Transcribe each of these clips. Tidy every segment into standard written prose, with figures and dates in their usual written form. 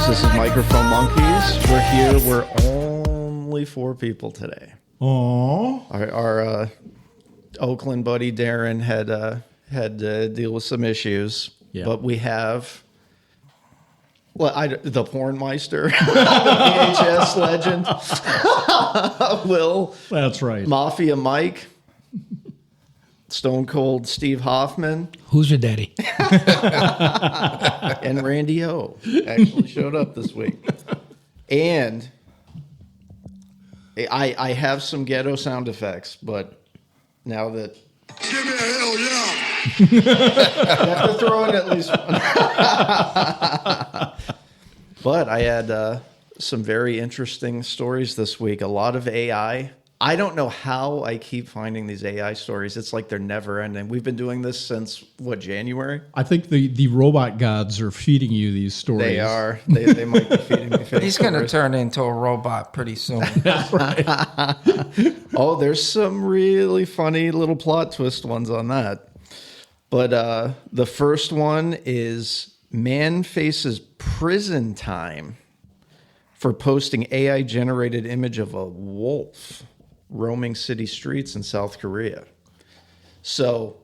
This is Microphone Monkeys. We're here. We're only 4 people today. Oh, Our Oakland buddy Darren had to deal with some issues, but we have the Pornmeister, VHS legend, Will. that's right. Mafia Mike, Stone Cold Steve Hoffman, Who's your daddy? and Randy O actually showed up this week. And I have some ghetto sound effects, but now that... Give me a hell yeah! You have to throw in at least one. But I had some very interesting stories this week. A lot of AI. I don't know how I keep finding these AI stories. It's like they're never ending. We've been doing this since, January? I think the robot gods are feeding you these stories. They are. They might be feeding me fake He's going to stories. turn into a robot pretty soon. That's right. Oh, there's some really funny little plot twist ones on that. But the first one is man faces prison time for posting AI-generated image of a wolf roaming city streets in South Korea. So,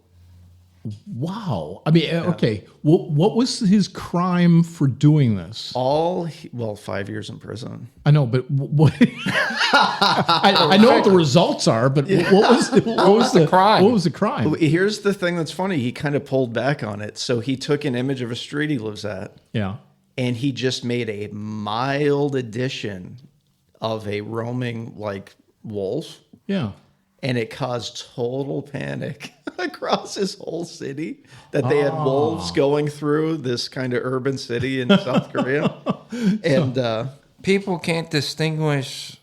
Wow. I mean, okay. What was his crime for doing this? 5 years in prison. I know, but what? I know what the results are, but what was the crime? What was the crime? Here's the thing that's funny. He kind of pulled back on it. So he took an image of a street he lives at, Yeah. and he just made a mild edition of a roaming wolf. Yeah. And it caused total panic across his whole city that they had wolves going through this kind of urban city in South Korea. And People can't distinguish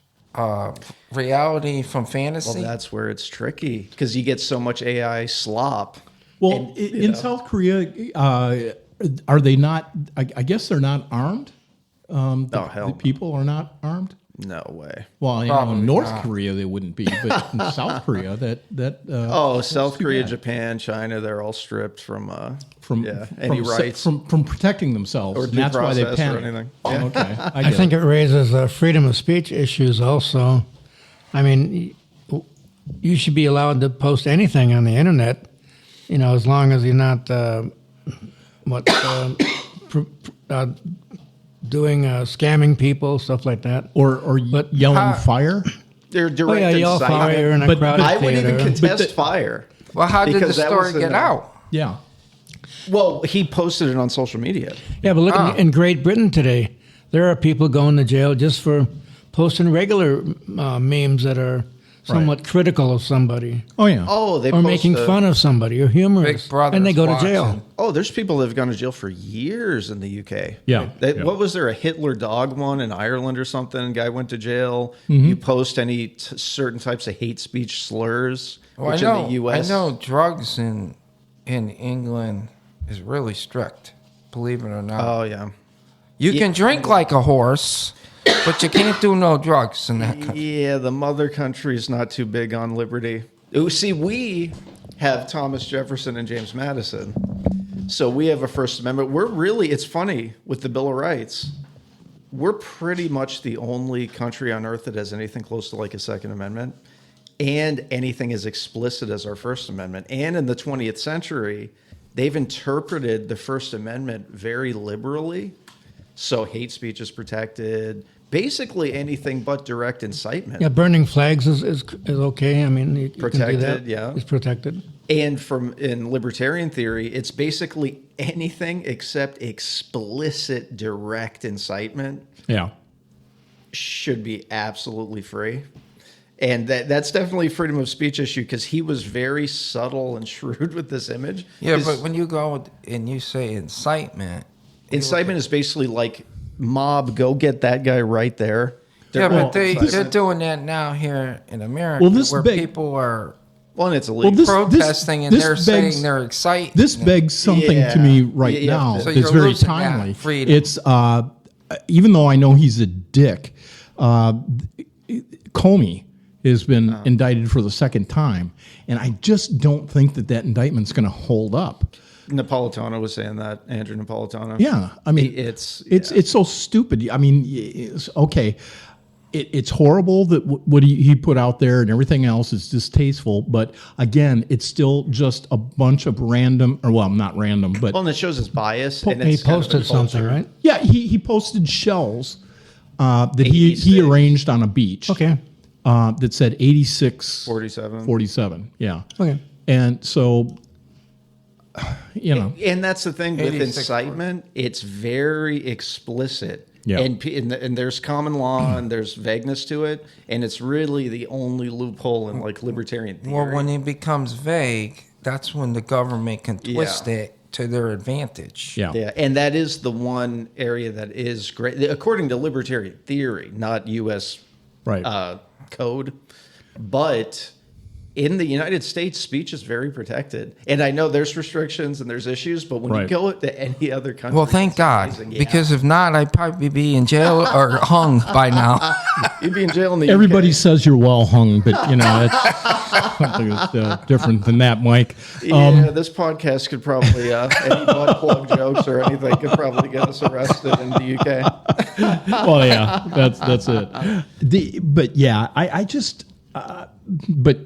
reality from fantasy. that's where it's tricky because you get so much AI slop. Well, in South Korea, are they not? I guess they're not armed. The people are not armed. No way. Well, in North Korea they wouldn't be, but in South Korea South Korea, Japan, China, they're all stripped from any rights from protecting themselves. or And due that's why they process or panic. anything. Oh, okay, I think it raises freedom of speech issues also. I mean, you should be allowed to post anything on the internet, as long as you're not doing scamming people, stuff like that. or yelling fire. They're direct yell incitement. fire in a But crowded I would even theater. contest fire. Well, how did the Because that story was in get there. out? Yeah. Well, he posted it on social media. Yeah, but look, in Great Britain today, there are people going to jail just for posting regular memes that are somewhat critical of somebody. Oh yeah. Oh, they Or post making fun of somebody or humorous. Big Brother's and they go to jail. watching. Oh, there's people that have gone to jail for years in the UK. Yeah. What was there, a Hitler dog one in Ireland or something? Guy went to jail. Mm-hmm. You post any certain types of hate speech slurs, Well, which I know, in the US... I know drugs in England is really strict, believe it or not. Oh, yeah. You can drink like a horse, but you can't do no drugs in that country. Yeah, the mother country is not too big on liberty. See, we have Thomas Jefferson and James Madison. So we have a First Amendment. It's funny, with the Bill of Rights, we're pretty much the only country on earth that has anything close to like a Second Amendment and anything as explicit as our First Amendment. And in the 20th century, they've interpreted the First Amendment very liberally. So hate speech is protected. Basically anything but direct incitement. Yeah, burning flags is okay. I mean, you can do Protected, that. yeah. It's protected. And in libertarian theory, it's basically anything except explicit direct incitement Yeah. should be absolutely free. And that's definitely a freedom of speech issue because he was very subtle and shrewd with this image. Yeah, 'Cause but when you go and you say incitement, incitement is basically like mob, go get that guy right there. yeah, but Well, they're doing that now here in America, Well, this where big- people are and it's illegal. This- protesting and they're begs- saying they're excited. This begs something to me right Yeah, now. so It's you're very losing that timely. freedom. It's even though I know he's a dick, Comey has been indicted for the second time, and I just don't think that indictment's going to hold up. Napolitano was saying that, Andrew Napolitano. Yeah, I mean, it's so stupid. I mean, okay, it's horrible that what he put out there and everything else is distasteful. But again, it's still just a bunch of random, or well, not random, but and it shows his bias. And he it's kind of posted something, right? Yeah, he posted shells that he arranged on a beach. Okay. That said 86, 47. Yeah. Okay. And so, And that's the thing with incitement. It's very explicit. Yeah. And there's common law and there's vagueness to it. And it's really the only loophole in like libertarian theory. Well, when it becomes vague, that's when the government can twist it to their advantage. Yeah. Yeah. And that is the one area that is great, according to libertarian theory, not U.S. Code. But in the United States, speech is very protected. And I know there's restrictions and there's issues, but when you go to any other country... Well, thank God, because if not, I'd probably be in jail or hung by now. You'd be in jail in the Everybody UK. says you're well hung, but, it's something that's different than that, Mike. This podcast could probably... any butt plug jokes or anything could probably get us arrested in the UK. Well, yeah, that's it. But, yeah, I just... but...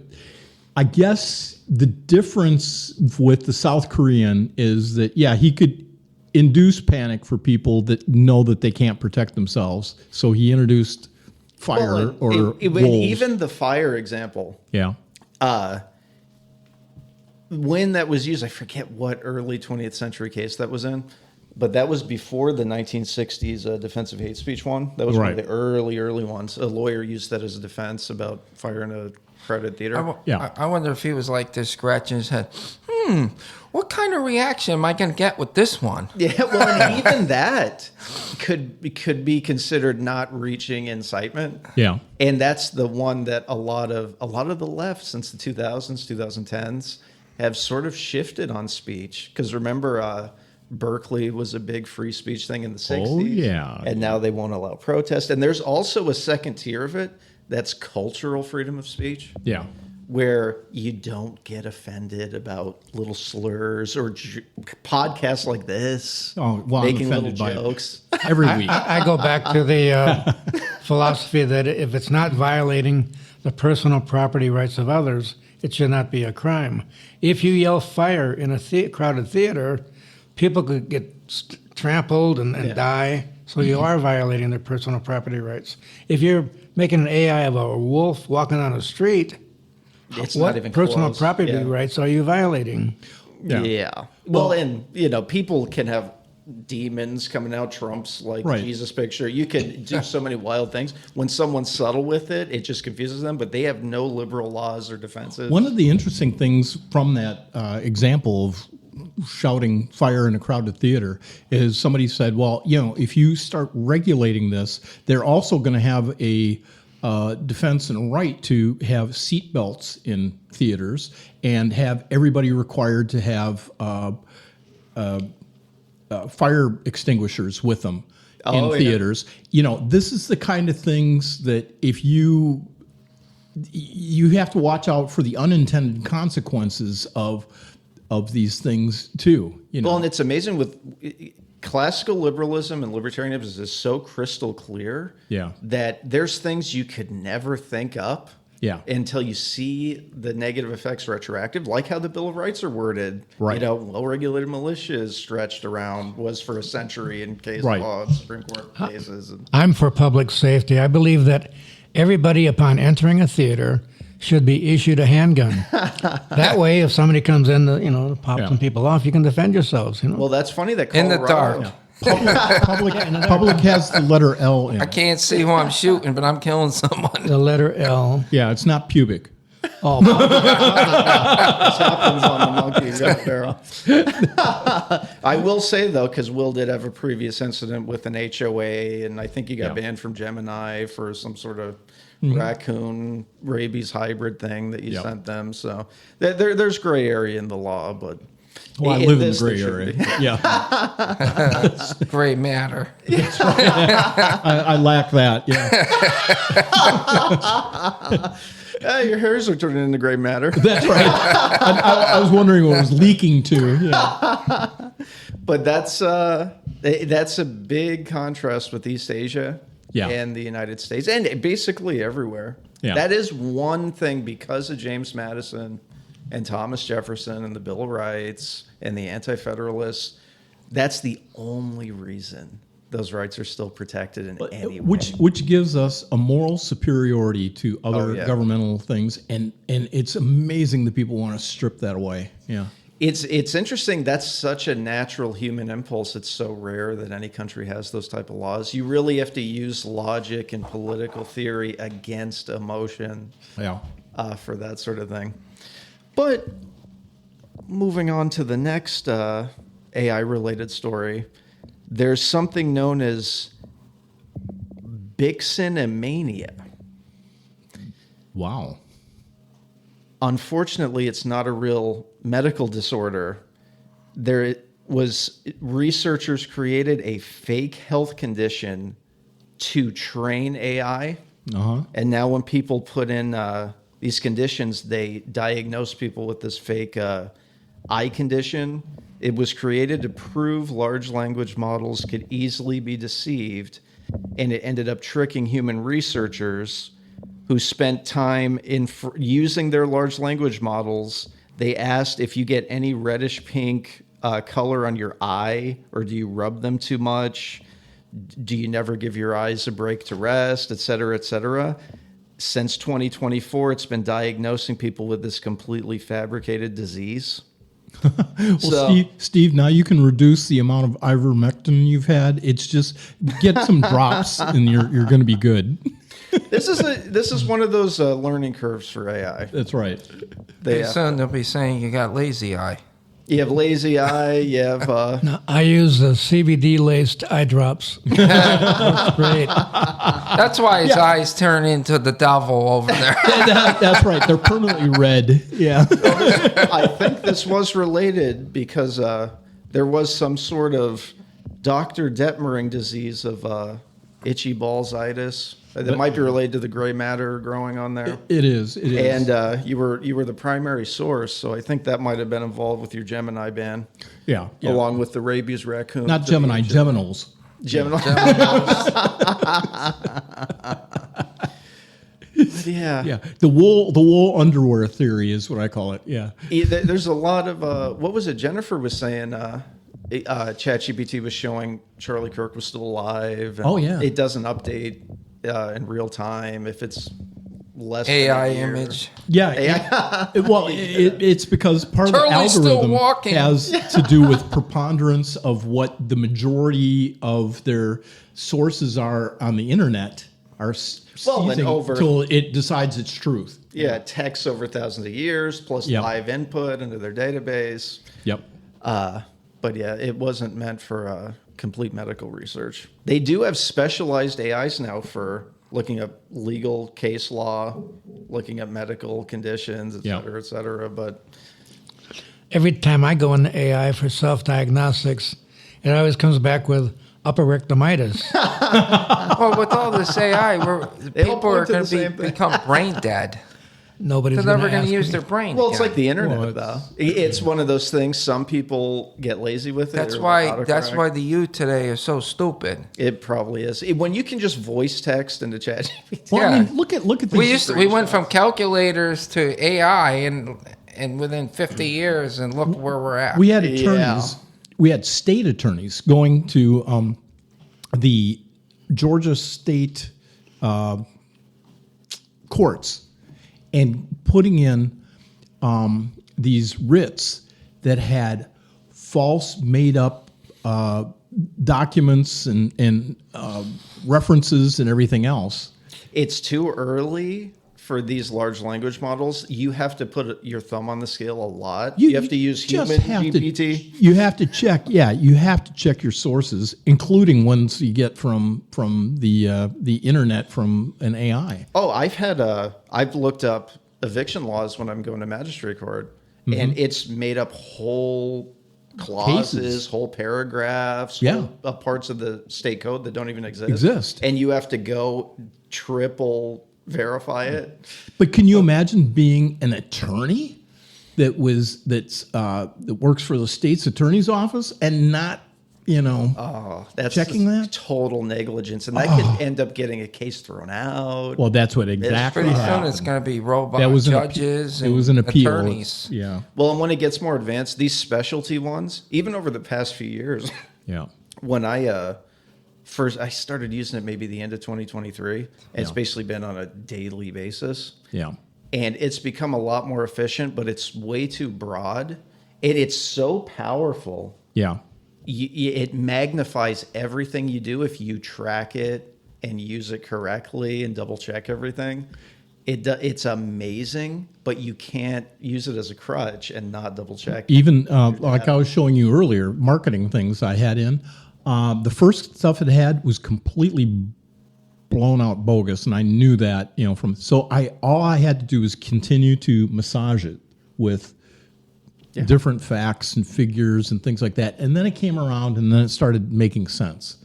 I guess the difference with the South Korean is that, he could induce panic for people that know that they can't protect themselves. So he introduced fire wolves. Even the fire example. Yeah. When that was used, I forget what early 20th century case that was in, but that was before the 1960s defensive hate speech one. That was one of the early ones. A lawyer used that as a defense about fire in a crowded theater. I wonder if he was like this, scratching his head. What kind of reaction am I going to get with this one? Yeah, well, and even that could be considered not reaching incitement. Yeah, and that's the one that a lot of the left since the 2000s, 2010s have sort of shifted on speech. Because remember, Berkeley was a big free speech thing in the 60s. Oh, yeah. And now they won't allow protest. And there's also a second tier of it that's cultural freedom of speech. Yeah. Where you don't get offended about little slurs or podcasts like this. Oh, well, making I'm little offended jokes. by it every week. I go back to the philosophy that if it's not violating the personal property rights of others, it should not be a crime. If you yell fire in a crowded theater, people could get trampled and die. So you are violating their personal property rights. If you're making an AI of a wolf walking on a street, it's what not even personal close. property rights are you violating? Yeah. Well, and people can have demons coming out, Trump's like Jesus picture. You can do so many wild things. When someone's subtle with it, it just confuses them, but they have no liberal laws or defenses. One of the interesting things from that example of shouting fire in a crowded theater is somebody said, well, if you start regulating this, they're also going to have a defense and a right to have seatbelts in theaters and have everybody required to have fire extinguishers with them in theaters. This is the kind of things that if you have to watch out for the unintended consequences of these things too. Well, and it's amazing with classical liberalism and libertarianism is so crystal clear that there's things you could never think up until you see the negative effects retroactive, like how the Bill of Rights are worded. Right. Well-regulated militias stretched around was for a century in case law, Supreme Court cases. I'm for public safety. I believe that everybody upon entering a theater should be issued a handgun. That way, if somebody comes in to pop some people off, you can defend yourselves. Well, that's funny that Colorado, in the dark. Public has the letter L in it. I can't see who I'm shooting, but I'm killing someone. The letter L. Yeah, it's not pubic. Oh, this happens on the monkey gun barrel. I will say though, because Will did have a previous incident with an HOA, and I think he got banned from Gemini for some sort of raccoon rabies hybrid thing that you sent them. So there's gray area in the law, but Well, I In live in the this, there gray should area. be. Yeah, Gray matter. I lack that. Yeah, Your hairs are turning into gray matter. that's right. I was wondering what it was leaking to. Yeah, But that's a big contrast with East Asia Yeah. and the United States, and basically everywhere. Yeah. That is one thing because of James Madison and Thomas Jefferson and the Bill of Rights and the Anti-Federalists. That's the only reason those rights are still protected in any way. which gives us a moral superiority to other yeah. governmental things, and it's amazing that people want to strip that away. Yeah. It's interesting. That's such a natural human impulse. It's so rare that any country has those type of laws. You really have to use logic and political theory against emotion Yeah. for that sort of thing. But moving on to the next AI-related story, there's something known as Bixenomania. Wow. Unfortunately, it's not a real medical disorder. Researchers created a fake health condition to train AI. And now when people put in these conditions, they diagnose people with this fake eye condition. It was created to prove large language models could easily be deceived, and it ended up tricking human researchers who spent time using their large language models. They asked if you get any reddish pink color on your eye, or do you rub them too much? Do you never give your eyes a break to rest, et cetera, et cetera? Since 2024, it's been diagnosing people with this completely fabricated disease. Well, Steve, now you can reduce the amount of ivermectin you've had. It's just get some drops, and you're going to be good. This is one of those learning curves for AI. That's right. Pretty soon they'll be saying you got lazy eye. You have lazy eye. You have No, I use the CBD laced eye drops. That's great. That's why his eyes turn into the devil over there. That's right. They're permanently red. Yeah. I think this was related because there was some sort of Dr. Detmering disease of itchy ballsitis that might be related to the gray matter growing on there. It is. And you were the primary source, so I think that might have been involved with your Gemini ban, Yeah. along with the rabies raccoon. Not Gemini, Geminals. Gemini. Yeah. Yeah. The wool underwear theory is what I call it. Yeah. There's a lot of what was it? Jennifer was saying. ChatGPT was showing Charlie Kirk was still alive. And Oh, yeah. It doesn't update in real time if it's less than AI a year. image. Yeah. It's because part of the Charlie's still algorithm walking. has to do with preponderance of what the majority of their sources are on the internet are Well, and seizing over- until it decides its truth. Yeah, texts over thousands of years plus Yep. live input into their database. Yep. But yeah, it wasn't meant for complete medical research. They do have specialized AIs now for looking up legal case law, looking up medical conditions, et Yeah. cetera, et cetera. But Every time I go into AI for self-diagnostics, it always comes back with upper rectomitis. Well, with all this AI, people point are to going the same to thing. become brain dead. Nobody's They're never going going to to use their brain. well, it's again. like the internet, Well, though. It's one of those things. Some people get lazy with it. That's or why. autocorrect. That's why the youth today is so stupid. It probably is. When you can just voice text into ChatGPT. Well, I Yeah. mean, look at these. We went from calculators to AI, and within 50 years, and look where we're at. We had attorneys. We had state attorneys going to the Georgia state courts and putting in these writs that had false, made-up documents and references and everything else. It's too early for these large language models. You have to put your thumb on the scale a lot. You have to use just human have to- GPT. you have to check. Yeah, you have to check your sources, including ones you get from the internet from an AI. Oh, I've looked up eviction laws when I'm going to magistrate court, and it's made up whole clauses, Cases. whole paragraphs, Yeah. whole, parts of the state code that don't even exist. And you have to go triple verify it. But can you imagine being an attorney that works for the state's attorney's office and not, That's checking that? total negligence, and that could end up getting a case thrown out. Well, that's what exactly Pretty soon happened. it's going to be robot That was judges it and was an appeal. attorneys. Yeah, Well, and when it gets more advanced, these specialty ones, even over the past few years, yeah. when I started using it maybe the end of 2023, and it's basically been on a daily basis. Yeah. And it's become a lot more efficient, but it's way too broad. And it's so powerful. Yeah. It magnifies everything you do if you track it and use it correctly and double check everything. It's amazing, but you can't use it as a crutch and not double check. Even like I was showing you earlier, marketing things I had in. The first stuff it had was completely blown out bogus, and I knew that, all I had to do was continue to massage it with different facts and figures and things like that, and then it came around, and then it started making sense.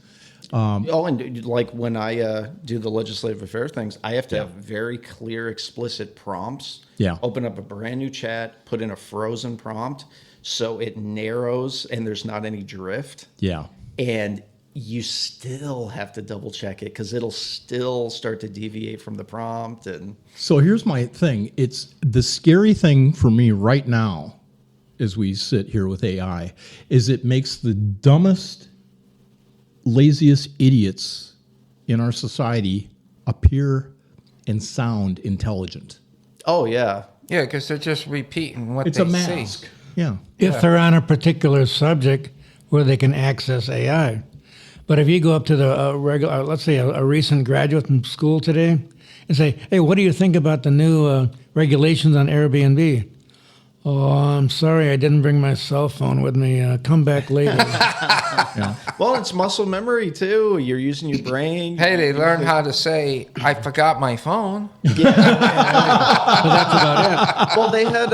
And like when I do the legislative affairs things, I have to have very clear, explicit prompts. Yeah. Open up a brand new chat, put in a frozen prompt, so it narrows and there's not any drift. Yeah. And you still have to double check it because it'll still start to deviate from the prompt. And So here's my thing. It's the scary thing for me right now, as we sit here with AI, is it makes the dumbest, laziest idiots in our society appear and sound intelligent. oh yeah, Yeah, because they're just repeating what It's they a mask. see. Yeah. If they're on a particular subject where they can access AI. But if you go up to the regular, let's say a recent graduate from school today and say, hey, what do you think about the new regulations on Airbnb? Oh, I'm sorry, I didn't bring my cell phone with me. Come back later. well, it's muscle memory too. You're using your brain. Hey, they learn how to say, I forgot my phone. Well, they had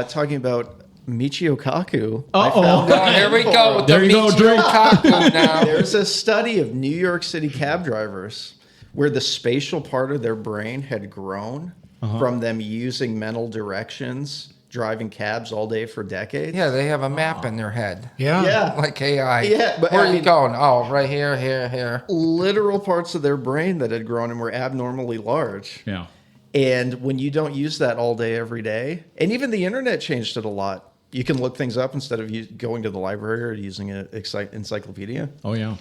talking about Michio Kaku. Oh, here we go with There the you go, Michio Drake. Kaku now. There's a study of New York City cab drivers where the spatial part of their brain had grown from them using mental directions, driving cabs all day for decades. Yeah, they have a map in their head. Yeah. Like AI. Yeah, but Where I are you mean- going? Oh, right here, here, here. Literal parts of their brain that had grown and were abnormally large. Yeah. And when you don't use that all day, every day, and even the internet changed it a lot. You can look things up instead of going to the library or using an encyclopedia. Oh, yeah.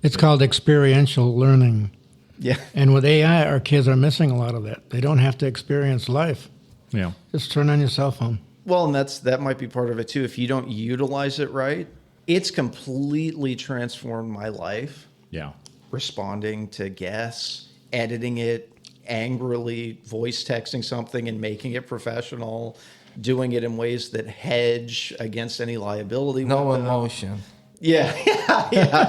It's called experiential learning. Yeah. And with AI, our kids are missing a lot of that. They don't have to experience life. Yeah. Just turn on your cell phone. Well, and that might be part of it too. If you don't utilize it right, it's completely transformed my life. Yeah. Responding to guests, editing it, angrily voice texting something and making it professional, doing it in ways that hedge against any liability. No with them. emotion. Yeah.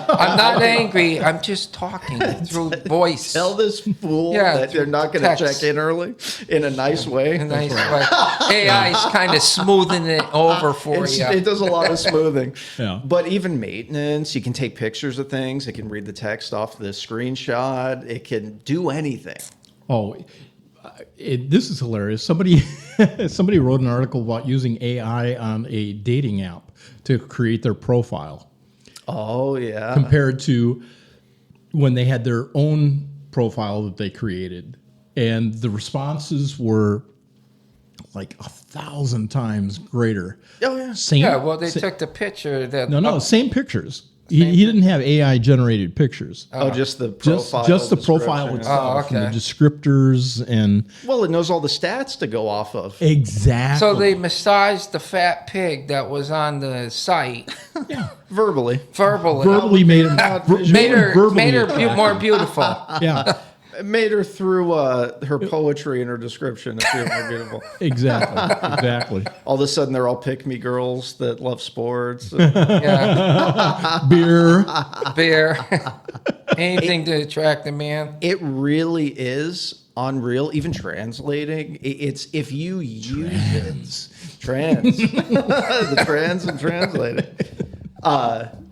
I'm not angry. I'm just talking through voice. Tell this fool Yeah, that they're not going to text. check in early in a nice way. A nice way. AI's kind of smoothing it over for you. It does a lot of smoothing. Yeah. But even maintenance, you can take pictures of things. It can read the text off the screenshot. It can do anything. Oh, this is hilarious. Somebody wrote an article about using AI on a dating app to create their profile Oh, yeah. compared to when they had their own profile that they created. And the responses were like 1,000 times greater. Oh, yeah. Same, Yeah, well, they took the picture that. no, same pictures. He didn't have AI generated pictures. Oh, just the Just profile. just the profile description. itself, Oh, and okay. the descriptors, and Well, it knows all the stats to go off of. exactly. So they massaged the fat pig that was on the site Verbally. verbally. verbally made him Made her verbally more beautiful. Yeah. made her through her poetry and her description appear more beautiful. Exactly. All of a sudden, they're all pick-me girls that love sports. Yeah. Beer. Anything to attract a man. It really is unreal. Even translating, it's if you use the trans and translating.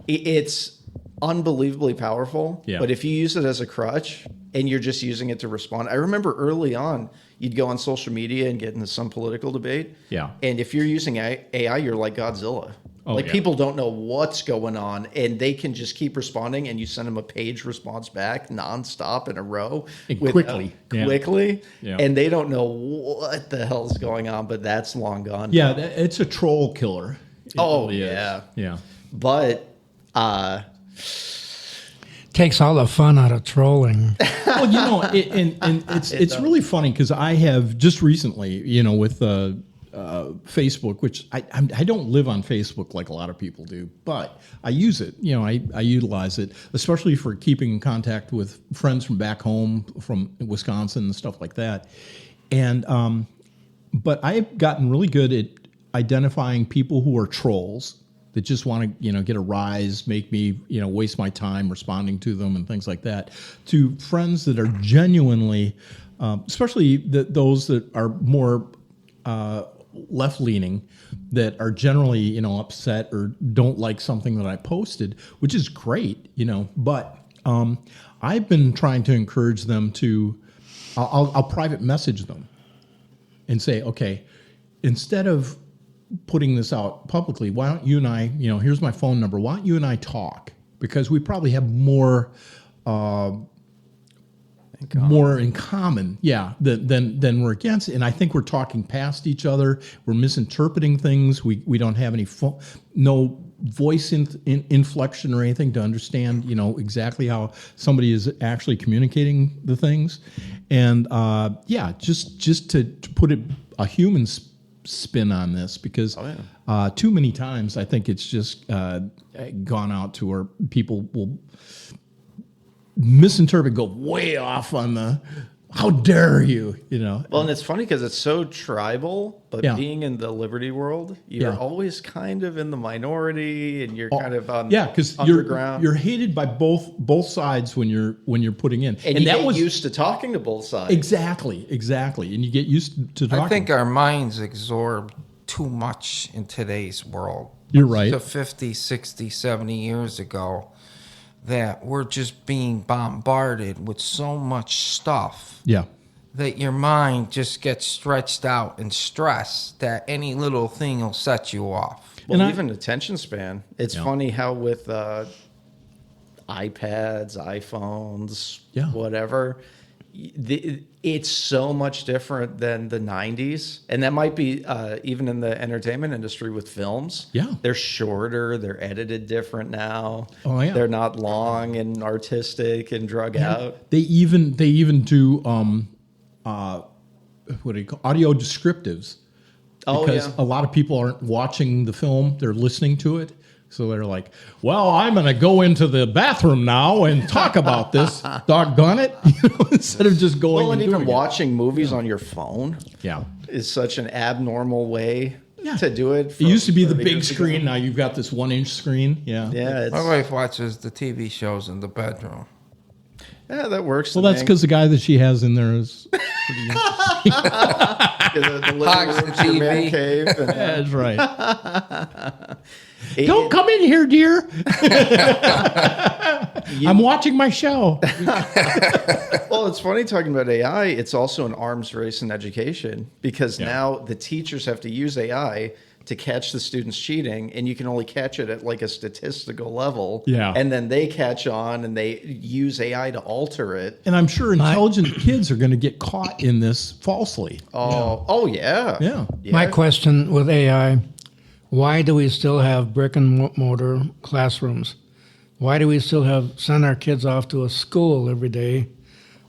It's unbelievably powerful. Yeah. But if you use it as a crutch and you're just using it to respond, I remember early on, you'd go on social media and get into some political debate. Yeah. And if you're using AI, you're like Godzilla. Oh, like yeah. people don't know what's going on, and they can just keep responding, and you send them a page response back nonstop in a row And quickly. Yeah. quickly, Yeah. and they don't know what the hell's going on. But that's long gone. Yeah, it's a troll killer. It really is. yeah. Yeah. But Takes all the fun out of trolling. Well, it's really funny because I have just recently, with Facebook, which I don't live on Facebook like a lot of people do, but I use it. I utilize it, especially for keeping in contact with friends from back home, from Wisconsin and stuff like that. And but I've gotten really good at identifying people who are trolls that just want to, get a rise, make me, waste my time responding to them and things like that, to friends that are genuinely, especially those that are more left-leaning, that are generally, upset or don't like something that I posted, which is great, But I've been trying to encourage them to, I'll private message them and say, okay, instead of putting this out publicly, why don't you and I, here's my phone number, why don't you and I talk? Because we probably have more in common, than we're against. And I think we're talking past each other. We're misinterpreting things. We don't have any no voice inflection or anything to understand, exactly how somebody is actually communicating the things. And just to put a human spin on this, because too many times I think it's just gone out to where people will misinterpret, go way off on the how dare you, Well, and it's funny because it's so tribal, but Yeah. being in the liberty world, you're Yeah. always kind of in the minority, and you're kind of on because underground. you're hated by both sides when you're putting in, and you that get was used to talking to both sides. exactly, and you get used to talking. I think our minds absorb too much in today's world. You're right. To 50, 60, 70 years ago, that we're just being bombarded with so much stuff Yeah. that your mind just gets stretched out and stressed that any little thing will set you off. Well, And even attention span. It's funny how with iPads, iPhones, Yeah. whatever, it's so much different than the 90s. And that might be even in the entertainment industry with films. Yeah. They're shorter. They're edited different now. Oh, yeah. They're not long and artistic and drug out. They even do what do you call audio descriptives, because a lot of people aren't watching the film; they're listening to it. So they're like, "Well, I'm going to go into the bathroom now and talk about this. Doggone it!" Instead of just going. Well, and and even doing it. watching movies on your phone Yeah. is such an abnormal way Yeah. to do it. It used to be the 30 big years ago. screen. Now you've got this 1-inch screen. Yeah. Yeah, it's, My wife watches the TV shows in the bedroom. yeah, that works. Well, that's because the guy that she has in there is. the living Hogs the room's your man TV. cave. And, That's right. Don't come in here, dear. I'm watching my show. Well, it's funny talking about AI. It's also an arms race in education because now the teachers have to use AI to catch the students cheating, and you can only catch it at like a statistical level. Yeah. And then they catch on and they use AI to alter it. And I'm sure intelligent kids are going to get caught in this falsely. Oh yeah. Yeah. My question with AI, why do we still have brick and mortar classrooms? Why do we still send our kids off to a school every day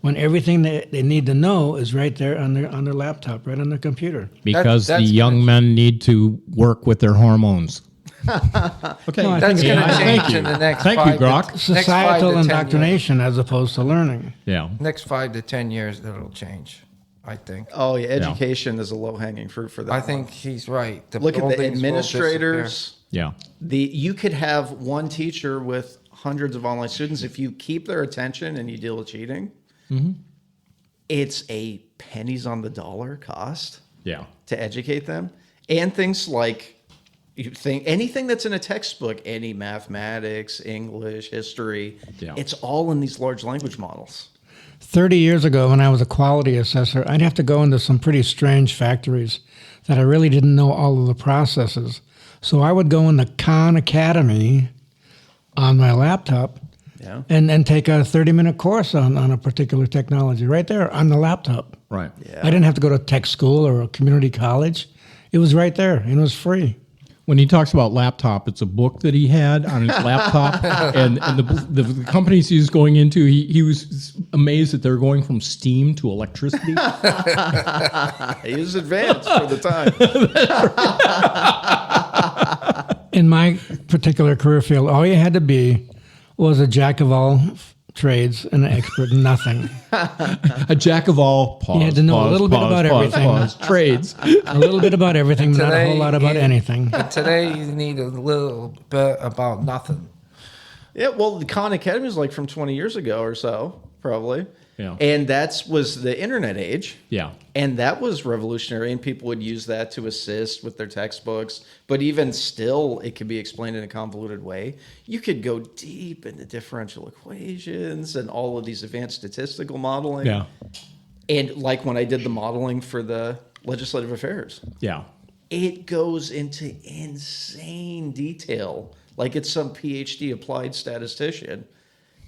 when everything that they need to know is right there on their laptop, right on their computer? Because That's the young men need to work with their hormones. Okay, No, I That's think going to AI change in the next Thank you, 5 to- Grok. next 5 societal to 10 years. indoctrination as opposed to learning. Yeah. Next 5 to 10 years, that'll change, I think. Oh yeah, education is a low hanging fruit for that. I think he's right. Look at the buildings will administrators. Yeah. You could have one teacher with hundreds of online students. If you keep their attention and you deal with cheating, it's a pennies on the dollar cost Yeah. to educate them. And things like you think anything that's in a textbook, any mathematics, English, history, Yeah. it's all in these large language models. 30 years ago, when I was a quality assessor, I'd have to go into some pretty strange factories that I really didn't know all of the processes. So I would go into Khan Academy on my laptop Yeah. and take a 30-minute course on a particular technology right there on the laptop. Right. Yeah. I didn't have to go to tech school or a community college. It was right there, and it was free. When he talks about laptop, it's a book that he had on his laptop, and the companies he was going into, he was amazed that they're going from steam to electricity. He was advanced for the time. In my particular career field, all you had to be was a jack of all trades and an expert in nothing. A jack of all. Pause, You had to know a little bit about everything. Trades. A little bit about everything, but not a whole lot about anything. But today, you need a little bit about nothing. Yeah, well, the Khan Academy is like from 20 years ago or so, probably. Yeah. And that was the internet age. Yeah. And that was revolutionary, and people would use that to assist with their textbooks. But even still, it could be explained in a convoluted way. You could go deep into differential equations and all of these advanced statistical modeling. Yeah. And like when I did the modeling for the legislative affairs, Yeah. it goes into insane detail, like it's some PhD applied statistician.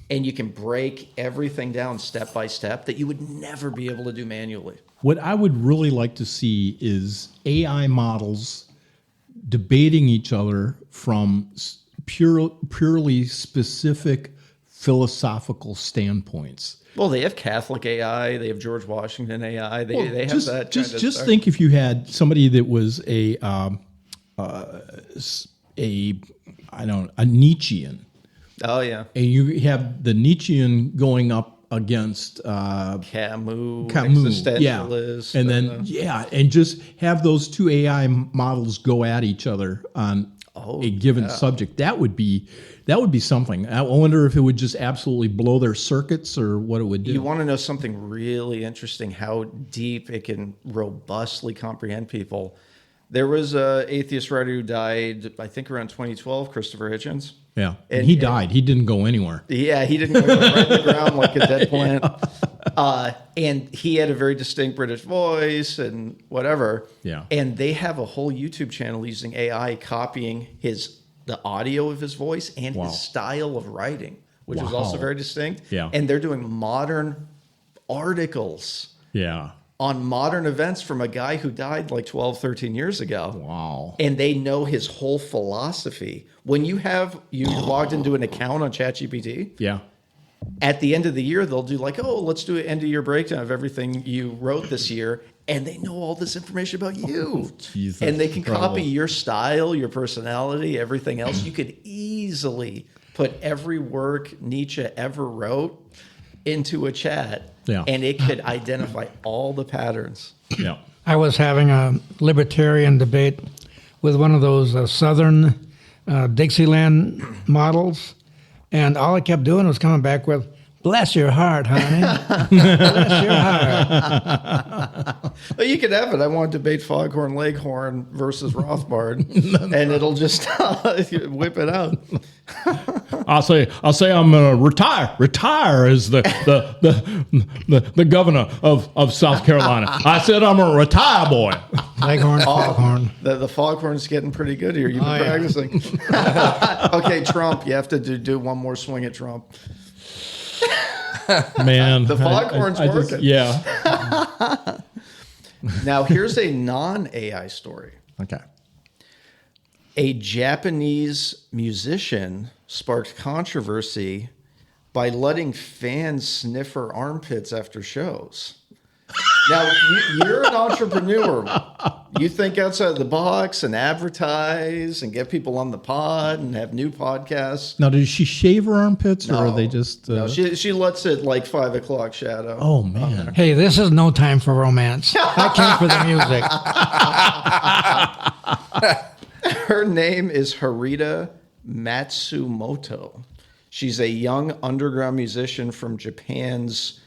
And you can break everything down step by step that you would never be able to do manually. What I would really like to see is AI models debating each other from purely specific philosophical standpoints. Well, they have Catholic AI, they have George Washington AI, they have just, that. Just, kind of just stuff. think if you had somebody that was a Nietzschean, Oh yeah, and you have the Nietzschean going up against Camus, yeah, existentialist, and then and just have those two AI models go at each other on a given subject. That would be something. I wonder if it would just absolutely blow their circuits or what it would do. You want to know something really interesting? How deep it can robustly comprehend people. There was a atheist writer who died, I think, around 2012, Christopher Hitchens. Yeah, and And- he died. He didn't go anywhere. Yeah, he didn't go right in the ground like a dead plant. And he had a very distinct British voice and whatever. Yeah. And they have a whole YouTube channel using AI copying the audio of his voice and Wow. his style of writing, which is also Wow. very distinct. Yeah. And they're doing modern articles Yeah. on modern events from a guy who died like 12, 13 years ago. Wow. And they know his whole philosophy. When you logged into an account on ChatGPT, Yeah. at the end of the year, they'll do like, oh, let's do an end of year breakdown of everything you wrote this year. And they know all this information about you. Jesus, and they can incredible. copy your style, your personality, everything else. You could easily put every work Nietzsche ever wrote into a chat. Yeah. And it could identify all the patterns. Yeah. I was having a libertarian debate with one of those southern Dixieland models, and all I kept doing was coming back with, "Bless your heart, honey. Bless your heart." Well, you could have it. I want to debate Foghorn Leghorn versus Rothbard, and it'll just whip it out. I'll say I'm gonna retire. Retire as the governor of South Carolina. I said I'm a retire boy. Leghorn, foghorn. The Foghorn's getting pretty good here. You've been Oh, yeah. practicing. Okay, Trump. You have to do one more swing at Trump. Man, The foghorn's working. Yeah. Now, here's a non-AI story. Okay. A Japanese musician sparked controversy by letting fans sniff her armpits after shows. Now, you're an entrepreneur. You think outside the box and advertise and get people on the pod and have new podcasts. Now, does she shave her armpits, or are they just? No, she lets it like 5 o'clock shadow. Oh man! Hey, this is no time for romance. I came for the music. Her name is Harita Matsumoto. She's a young underground musician from Japan's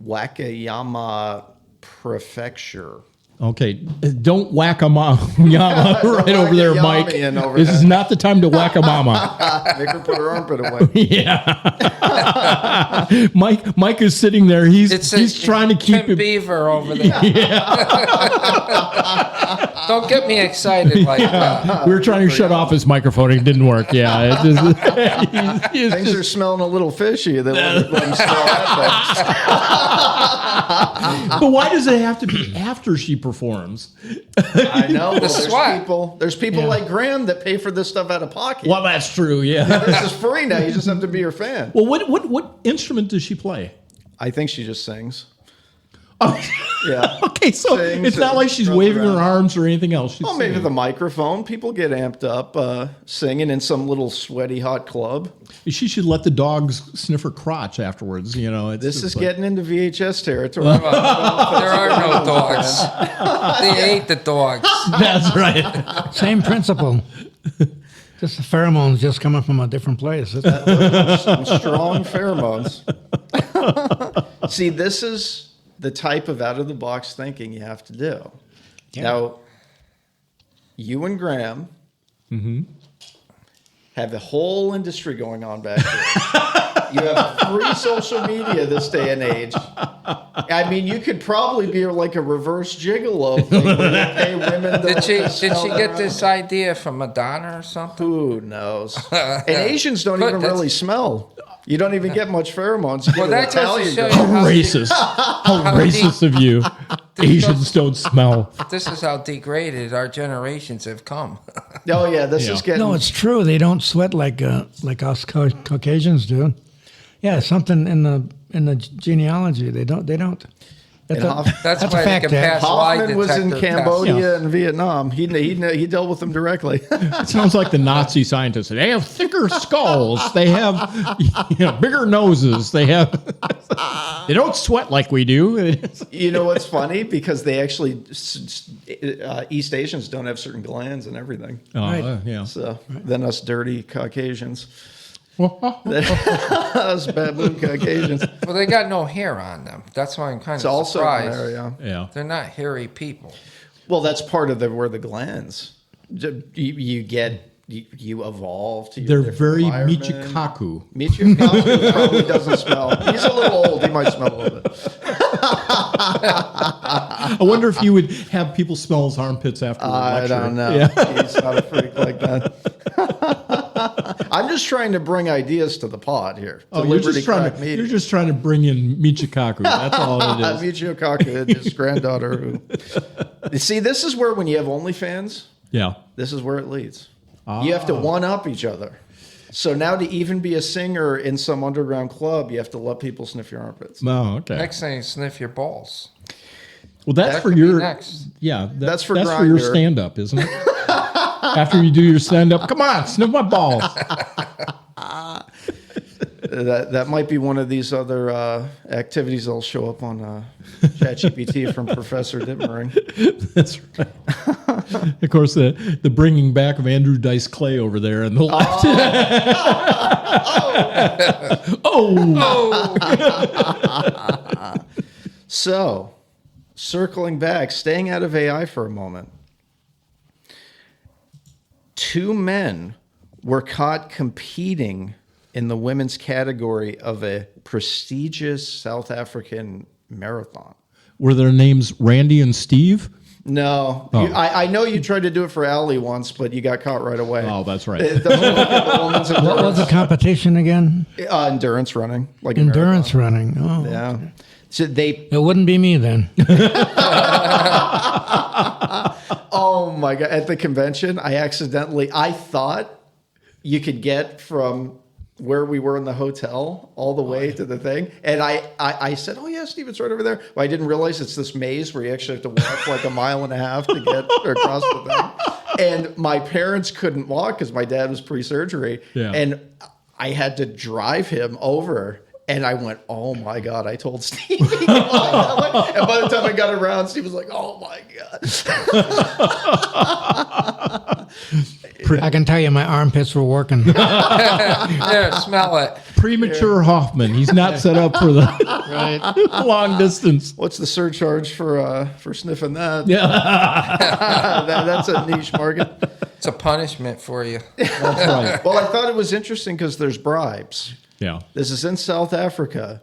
Wakayama Prefecture. Okay, don't whack a mama right over there, Mike. This is not the time to whack a mama. Make her put her armpit away. Yeah. Mike is sitting there. He's trying to keep Tripp it. Beaver over there. Don't get me excited like that. We were trying to shut off his microphone. It didn't work. Yeah. Things are smelling a little fishy. They let him smell that. But why does it have to be after she performs? I know. The sweat. There's people like Graham that pay for this stuff out of pocket. Well, that's true. Yeah. This is free now. You just have to be her fan. Well, what instrument does she play? I think she just sings. Oh, Yeah. okay, so Sings it's not and like she's runs waving around. her arms or anything else. She's Well, maybe singing. the microphone. People get amped up singing in some little sweaty hot club. She should let the dogs sniff her crotch afterwards. You know, it's This just is like- getting into VHS territory. There are no dogs. They ate the dogs. That's right. Same principle. Just the pheromones just coming from a different place. Some strong pheromones. See, this is the type of out-of-the-box thinking you have to do. Yeah. Now, you and Graham have a whole industry going on back there. You have free social media this day and age. I mean, you could probably be like a reverse gigolo thing where they pay women to Did she smell get their this idea from Madonna or something? Who knows? And Asians don't Good, even that's- really smell. You don't even get much pheromones. You Well, get an that goes to Italian show girl. you How racist. How racist of you. Asians don't smell. This is how degraded our generations have come. Oh yeah, this Yeah. is getting. No, it's true. They don't sweat like us Caucasians do. Yeah, something in the genealogy. They don't. That's And a, That's that's why a they fact. can Dad. pass lie Hoffman was in detector Cambodia Yeah. and Vietnam. He dealt with them directly. It sounds like the Nazi scientists. They have thicker skulls. They have bigger noses. They don't sweat like we do. You know what's funny? Because they actually East Asians don't have certain glands and everything. Oh, yeah. So then us dirty Caucasians, us baboon Caucasians. Well, they got no hair on them. That's why I'm kind It's of also surprised. there, yeah. Yeah. They're not hairy people. Well, that's part of where the glands. You evolve to your They're different very environment. Michikaku. Michikaku probably doesn't smell. He's a little old. He might smell a little bit. I wonder if you would have people smell his armpits after the I lecture. don't know. Yeah. He's not a freak like that. I'm just trying to bring ideas to the pod here. To Oh, you're Liberty just trying Crack to Media. bring in Michikaku. That's all it is. Michio Kaku, his granddaughter. Who, you see, this is where when you have OnlyFans, Yeah. this is where it leads. You have to one up each other. So now to even be a singer in some underground club, you have to let people sniff your armpits. Oh, okay. Next thing, sniff your balls. Well, that's That for could be your next. Yeah, That's for your Grindr. stand-up, isn't it? After you do your stand-up, come on, sniff my balls. That might be one of these other activities that'll show up on ChatGPT from Professor Dittmering. That's right. Of course, the bringing back of Andrew Dice Clay over there on the left. So, circling back, staying out of AI for a moment. 2 men were caught competing in the women's category of a prestigious South African marathon. Were their names Randy and Steve? No, Oh. I know you tried to do it for Allie once, but you got caught right away. Oh, that's right. It doesn't look at the women's What was the competition again? endurance running, like a Endurance running. Oh, marathon. Yeah. So they. it wouldn't be me then. Oh my god! At the convention, I thought you could get from where we were in the hotel all the way to the thing. And I said, oh, yeah, Steve, it's right over there. Well, I didn't realize it's this maze where you actually have to walk like a mile and a half to get across the thing. And my parents couldn't walk because my dad was pre-surgery. Yeah. And I had to drive him over. And I went, oh, my God, I told Steve. And by the time I got around, Steve was like, oh, my God. I can tell you my armpits were working. There, smell it. Premature Hoffman. He's not set up for the long distance. What's the surcharge for sniffing that? Yeah. That's a niche market. It's a punishment for you. That's right. Well, I thought it was interesting because there's bribes. Yeah. This is in South Africa.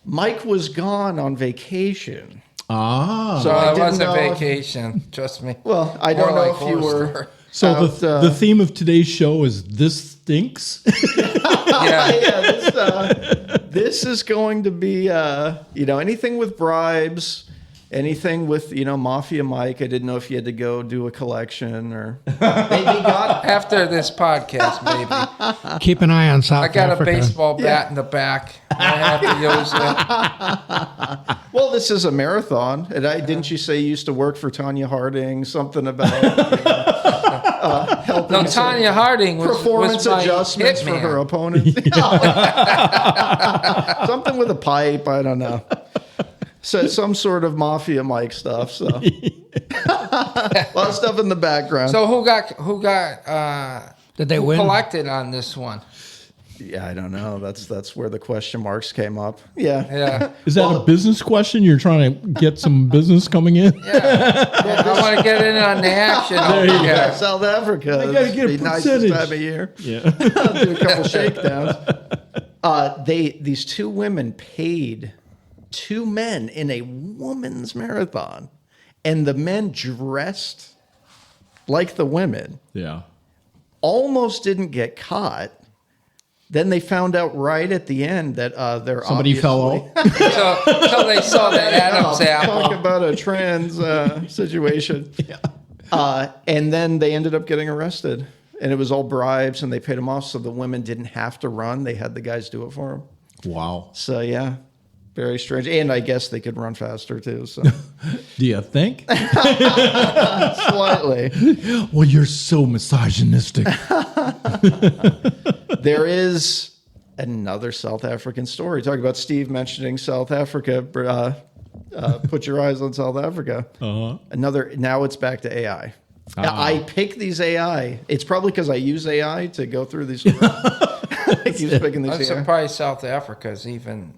Mike was gone on vacation. Ah. So Well, I it didn't wasn't know if- vacation. Trust me. Well, I More don't know like if you horror were. story. So out, the theme of today's show is This Stinks. Yeah. This is going to be, anything with bribes, anything with, Mafia Mike. I didn't know if you had to go do a collection or maybe got. After this podcast, maybe. Keep an eye on South I got Africa. a baseball bat in the back. I have to use it. Well, this is a marathon, and didn't you say you used to work for Tanya Harding? Something about helping No, Tanya Harding was performance my adjustments for hitman. her opponent. Something with a pipe. I don't know. So some sort of Mafia Mike stuff. So a lot of stuff in the background. So who got Did they who win? collected on this one? yeah, I don't know. That's where the question marks came up. Yeah. Yeah. Is that a business question? You're trying to get some business coming in? I want to get in on the action. There you Yeah, South Africa. They gotta get a It'd be nice percentage. this time of year. Yeah. Do a couple shakedowns. These two women paid two men in a woman's marathon, and the men dressed like the women Yeah. almost didn't get caught. Then they found out right at the end that they're Somebody fell obviously- out. So they saw the Adam's Talk apple. about a trans situation. And then they ended up getting arrested. And it was all bribes, and they paid them off so the women didn't have to run. They had the guys do it for them. Wow. So, yeah, very strange. And I guess they could run faster, too. So, Do you think? slightly. Well, you're so misogynistic. There is another South African story. Talk about Steve mentioning South Africa. Put your eyes on South Africa. Uh-huh. Now it's back to AI. I pick these AI. It's probably because I use AI to go through these. I keep picking I'm these AI. surprised South Africa's even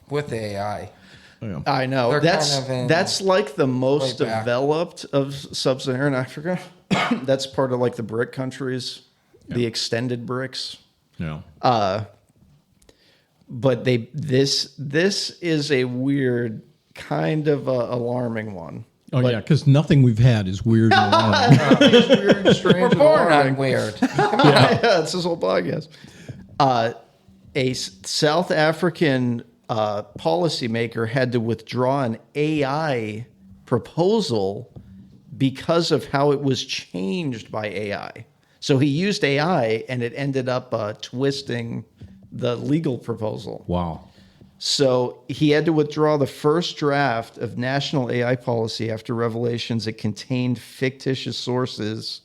with AI. Yeah. I know. They're That's kind of in that's like the most way back. developed of sub-Saharan Africa. That's part of like the BRIC countries, the extended BRICS. Yeah. But this is a weird, kind of alarming one. Oh, yeah, because nothing we've had is weird and alarming. It's weird, strange, We're and born alarming. on weird. Yeah, it's this whole podcast. A South African policymaker had to withdraw an AI proposal because of how it was changed by AI. So he used AI, and it ended up twisting the legal proposal. Wow. So he had to withdraw the first draft of national AI policy after revelations it contained fictitious sources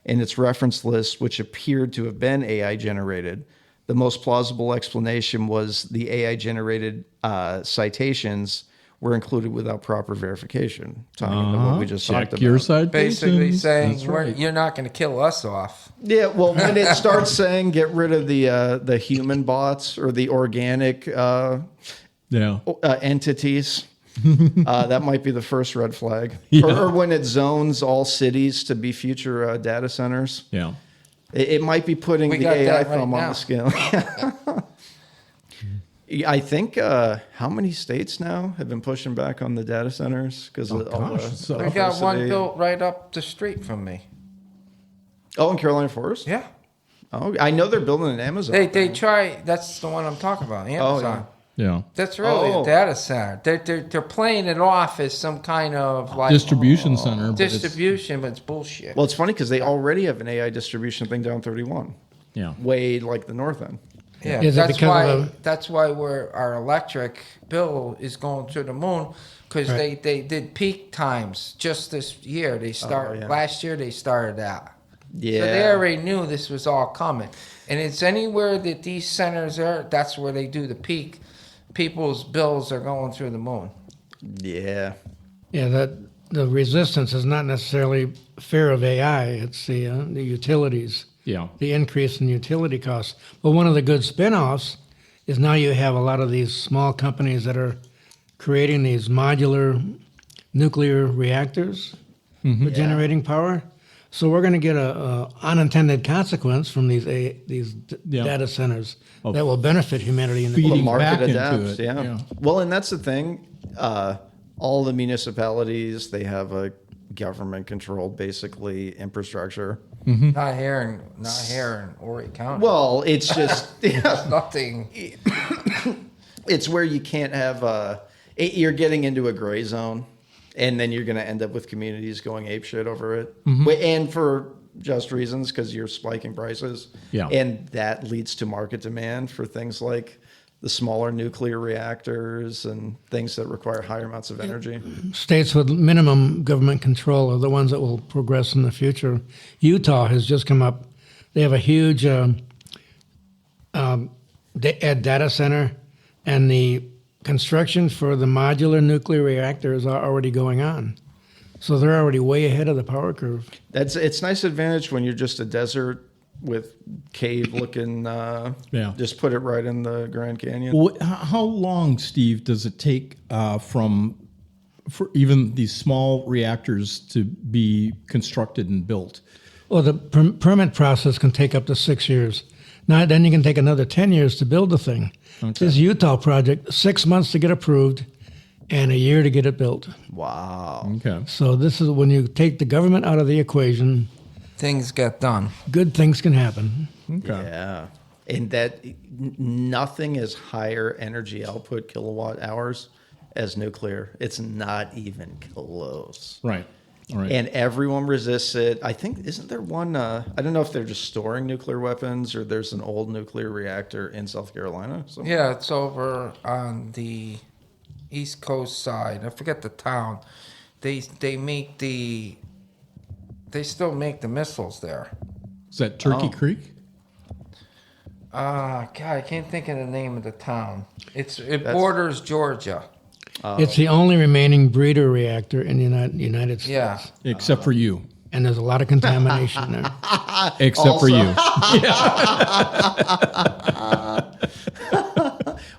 in its reference list, which appeared to have been AI generated. The most plausible explanation was the AI generated citations were included without proper verification. Talking about what we just talked Check about. your side. Basically saying That's right. you're not going to kill us off. Yeah, well, when it starts saying get rid of the human bots or the organic Yeah. entities, that might be the first red flag. Or when it zones all cities to be future data centers, Yeah. it might be putting We the got AI that right thumb on now. the scale. I think how many states now have been pushing back on the data centers because of all gosh, the so- We got one electricity. built right up the street from me. Oh, in Carolina Forest? Yeah. Oh, I know they're building an Amazon. They try. That's the one I'm talking about. Amazon. Yeah. That's really Oh. a data center. They're playing it off as some kind of like Distribution center. but it's- distribution, but it's bullshit. Well, it's funny because they already have an AI distribution thing down 31, Yeah. way like the north end. Yeah, Is it that's because why. of That's why our electric bill is going to the moon because Right. they did peak times just this year. Last year they started that. Yeah. So they already knew this was all coming, and it's anywhere that these centers are. That's where they do the peak. People's bills are going through the moon. Yeah. that the resistance is not necessarily fear of AI. It's the utilities, Yeah. the increase in utility costs. But one of the good spin-offs is now you have a lot of these small companies that are creating these modular nuclear reactors for generating power. So we're going to get a unintended consequence from these Yeah. data centers Of that will benefit humanity in the feeding The future. back market into adapts, it, yeah. yeah. Well, and that's the thing. All the municipalities, they have a government-controlled, basically, infrastructure. Not here in Horry County. Well, it's just nothing. it's where you can't have. You're getting into a gray zone, and then you're going to end up with communities going apeshit over it, and for just reasons because you're spiking prices. Yeah. And that leads to market demand for things like the smaller nuclear reactors and things that require higher amounts of energy. States with minimum government control are the ones that will progress in the future. Utah has just come up. They have a huge data center, and the construction for the modular nuclear reactors are already going on. So they're already way ahead of the power curve. It's nice advantage when you're just a desert with cave-looking. Just put it right in the Grand Canyon. How long, Steve, does it take for even these small reactors to be constructed and built? Well, the permit process can take up to 6 years. Now, then you can take another 10 years to build the thing. Okay. This Utah project, 6 months to get approved and a year to get it built. Wow. Okay. So this is when you take the government out of the equation, Things get done. good things can happen. Okay. Yeah. And that nothing is higher energy output kilowatt hours as nuclear. It's not even close. Right. All right. And everyone resists it. I think, isn't there one? I don't know if they're just storing nuclear weapons or there's an old nuclear reactor in South Carolina. So. Yeah, it's over on the East Coast side. I forget the town. They still make the missiles there. Is that Turkey Creek? God, I can't think of the name of the town. It borders Georgia. It's the only remaining breeder reactor in the United States. Yeah. Except for you. And there's a lot of contamination there. Except for you.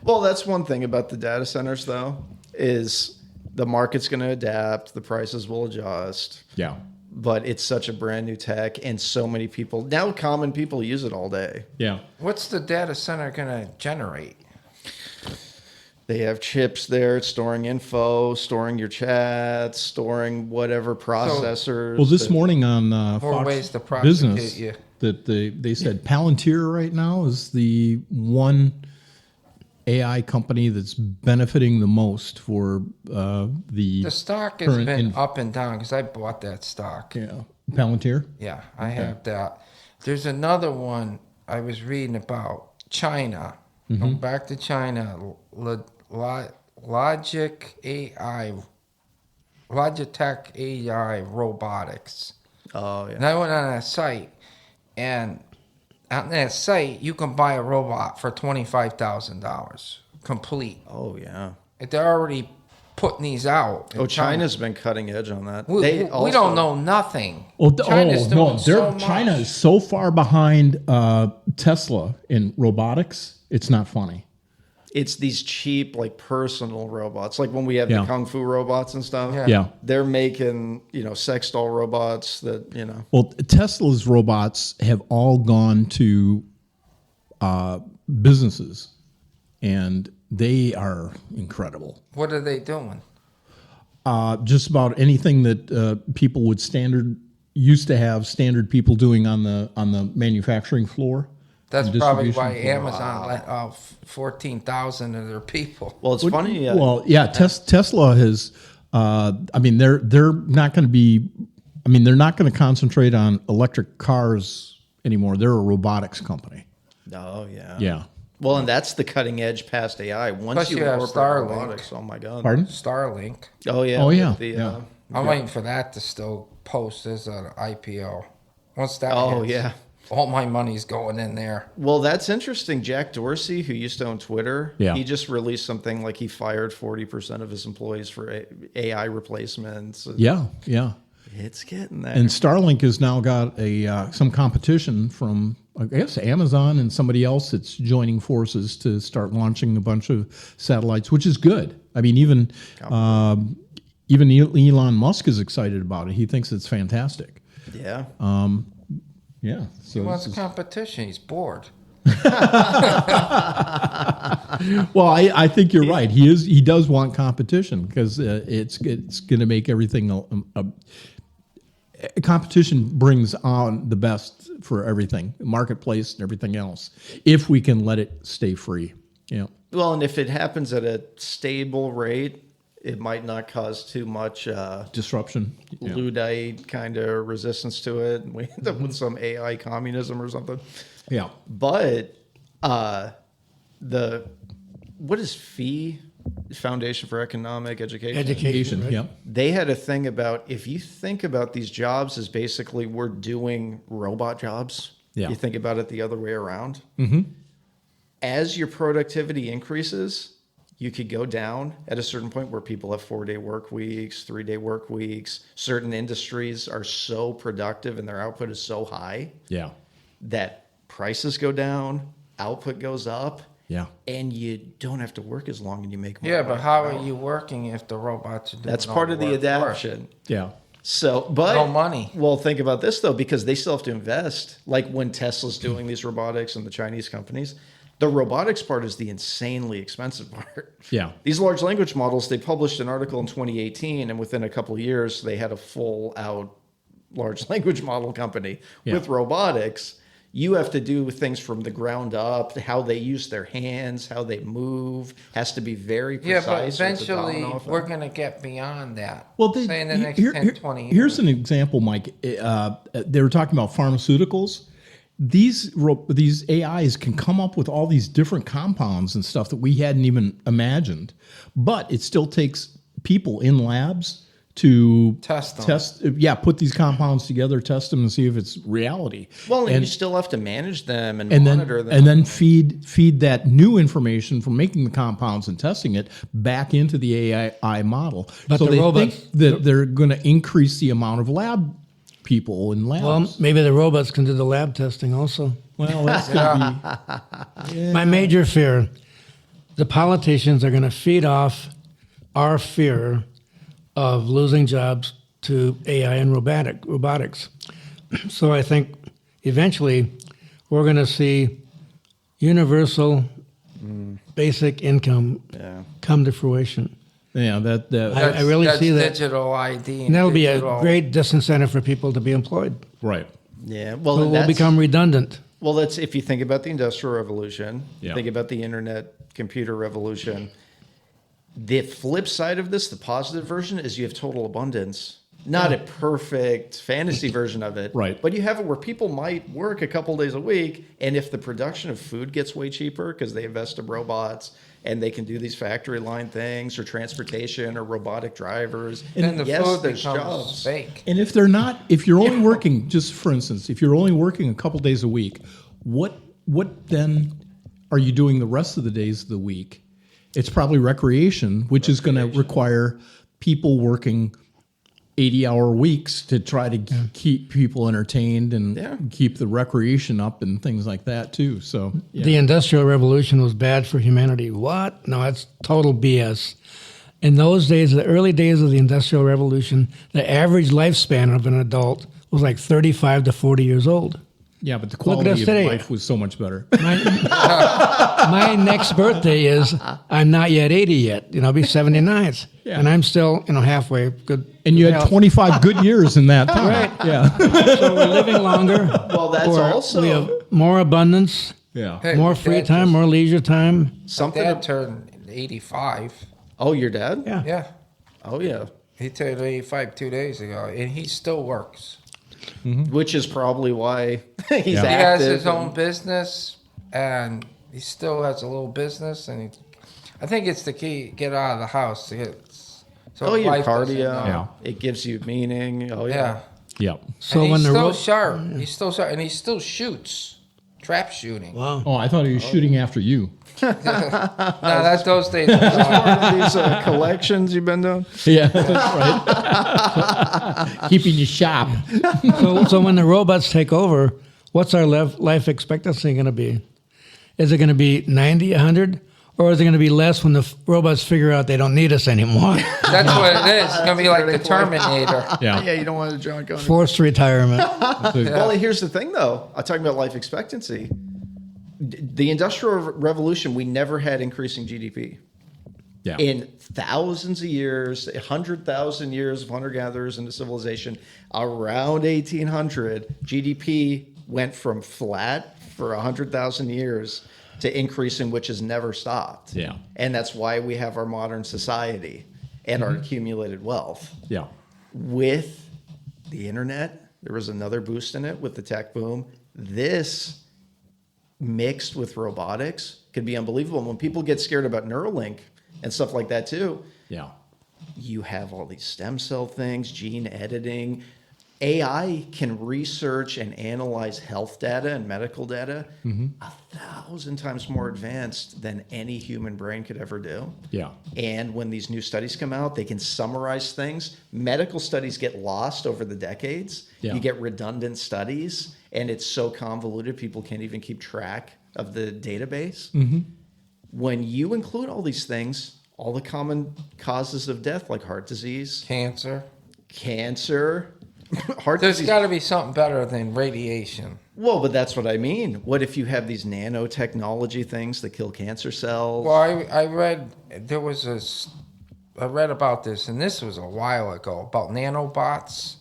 Well, that's one thing about the data centers, though, is the market's going to adapt, the prices will adjust. Yeah. But it's such a brand new tech, and so many people now, common people use it all day. Yeah. What's the data center going to generate? They have chips there, it's storing info, storing your chats, storing whatever processors. Well, this morning on More ways Fox to prosecute Business, you. that they said Palantir right now is the one AI company that's benefiting the most for the stock has current been up and down because I bought that stock. Yeah, Palantir. Yeah, I have that. There's another one I was reading about China. Going back to China, Logitech AI robotics. Oh, yeah. And I went on that site, and on that site, you can buy a robot for $25,000 complete. Oh, yeah. They're already putting these out. in Oh, China's been cutting edge on that. We also- don't know nothing. China's doing no, so much. China is so far behind Tesla in robotics. It's not funny. It's these cheap, like, personal robots. Like when we have Yeah. the Kung Fu robots and stuff. Yeah. Yeah. They're making, sex doll robots that, Well, Tesla's robots have all gone to businesses, and they are incredible. What are they doing? Just about anything that people would used to have standard people doing on the manufacturing floor. That's and probably why distribution floor. Amazon let out 14,000 of their people. Well, it's funny. Well, yeah, Tesla has. They're not going to be. They're not going to concentrate on electric cars anymore. They're a robotics company. Oh, yeah. Yeah. Well, and that's the cutting edge past AI. Once Plus you have incorporate Starlink. robotics, oh my god. Pardon? Starlink. Oh yeah. Oh, yeah. with the, Yeah. I'm waiting for that to still post as an IPO. Once that Oh hits, yeah. all my money's going in there. Well, that's interesting. Jack Dorsey, who used to own Twitter, Yeah. he just released something like he fired 40% of his employees for AI replacements. Yeah, yeah. It's getting there. And Starlink has now got some competition from, I guess, Amazon and somebody else that's joining forces to start launching a bunch of satellites, which is good. I mean, even Elon Musk is excited about it. He thinks it's fantastic. Yeah. Yeah. He So wants competition. He's bored. well, I think you're right. He does want competition because it's going to make everything competition brings on the best for everything, marketplace and everything else, if we can let it stay free. Yeah. Well, and if it happens at a stable rate, it might not cause too much Disruption. Yeah. Luddite kind of resistance to it. And we end up with some AI communism or something. Yeah. But what is FEE, Foundation for Economic Education? Education. right? Yeah. They had a thing about, if you think about these jobs as basically we're doing robot jobs, Yeah. you think about it the other way around. As your productivity increases, you could go down at a certain point where people have 4-day work weeks, 3-day work weeks. Certain industries are so productive and their output is so high Yeah. that prices go down, output goes up, Yeah. and you don't have to work as long and you make more. Yeah, but money. how are you working if the robots are doing That's all part of the work for us? adaptation. Yeah. So, but No money. Well, think about this though, because they still have to invest. Like when Tesla's doing these robotics and the Chinese companies, the robotics part is the insanely expensive part. Yeah. These large language models, they published an article in 2018, and within a couple of years, they had a full out large language model company. Yeah. With robotics, you have to do things from the ground up, how they use their hands, how they move, has to be very Yeah, precise. but with the eventually domino effect. we're going to get beyond that. Well, say in the next 10, 20 years. here's an example, Mike. They were talking about pharmaceuticals. These AIs can come up with all these different compounds and stuff that we hadn't even imagined, but it still takes people in labs to Test them. put these compounds together, test them, and see if it's reality. Well, and and you still have to manage them and then monitor them. and then feed that new information from making the compounds and testing it back into the AI model. But so the they robots- think that they're going to increase the amount of lab people in labs. Well, maybe the robots can do the lab testing also. Well, that's going to be My major fear, the politicians are going to feed off our fear of losing jobs to AI and robotics. So I think eventually we're going to see universal basic income come to fruition. yeah. That I really that's see that. digital ID. And that'll be a digital- great disincentive for people to be employed. right. Yeah, well, So we'll that's, become redundant. well, that's if you think about the Industrial Revolution, Yeah. think about the Internet Computer Revolution. The flip side of this, the positive version, is you have total abundance. Not a perfect fantasy version of it, Right. But you have it where people might work a couple days a week, and if the production of food gets way cheaper because they invest in robots and they can do these factory line things or transportation or robotic drivers, Then the yes, food there's becomes jobs. fake. And if you're only working, just for instance, if you're only working a couple days a week, what then are you doing the rest of the days of the week? It's probably recreation, which is going to require people working 80-hour weeks to try to keep people entertained and Yeah. keep the recreation up and things like that too. So The Industrial Revolution was bad for humanity. What? No, that's total BS. In those days, the early days of the Industrial Revolution, the average lifespan of an adult was like 35 to 40 years old. yeah, but the at us quality of today. life was so much better. My next birthday is, I'm not yet 80 yet. I'll be 79. Yeah. And I'm still, halfway good. And you had health. 25 good years in that time. Right. Yeah. So we're living longer. Well, that's also We have more abundance, Yeah. Hey, more my free dad time, just- more leisure time. My something. dad turned 85. Oh, your dad? Yeah. Yeah. Oh, yeah. He turned 85 2 days ago, and he still works. Which is probably why he's He active. has his own business, and He still has a little business, and I think it's the key. Get out of the house. So your life doesn't cardio. know. Yeah. It gives you meaning. Oh, yeah. Yeah. Yep. So And when he's the still sharp. He's still sharp, and he still shoots. Trap shooting. wow. Oh, I thought he was shooting after you. No, that's those days. Part of these collections you've been doing? Yeah, that's right. Keeping you sharp. So when the robots take over, what's our life expectancy going to be? Is it going to be 90, 100? Or is it going to be less when the robots figure out they don't need us anymore? That's what it is. It's going to be like the Terminator. Yeah. Yeah, you don't want to John Connor. Forced retirement. Well, here's the thing, though. I'm talking about life expectancy. The Industrial Revolution, we never had increasing GDP. Yeah. In thousands of years, 100,000 years of hunter-gatherers into civilization, around 1800, GDP went from flat for 100,000 years to increasing, which has never stopped. Yeah. And that's why we have our modern society and our accumulated wealth. Yeah. With the internet, there was another boost in it with the tech boom. This mixed with robotics could be unbelievable. And when people get scared about Neuralink and stuff like that too, Yeah. you have all these stem cell things, gene editing. AI can research and analyze health data and medical data 1,000 times more advanced than any human brain could ever do. Yeah. And when these new studies come out, they can summarize things. Medical studies get lost over the decades. Yeah. You get redundant studies, and it's so convoluted, people can't even keep track of the database. When you include all these things, all the common causes of death, like heart disease, Cancer. cancer, heart There's disease. got to be something better than radiation. Well, but that's what I mean. What if you have these nanotechnology things that kill cancer cells? Well, I read I read about this, and this was a while ago, about nanobots.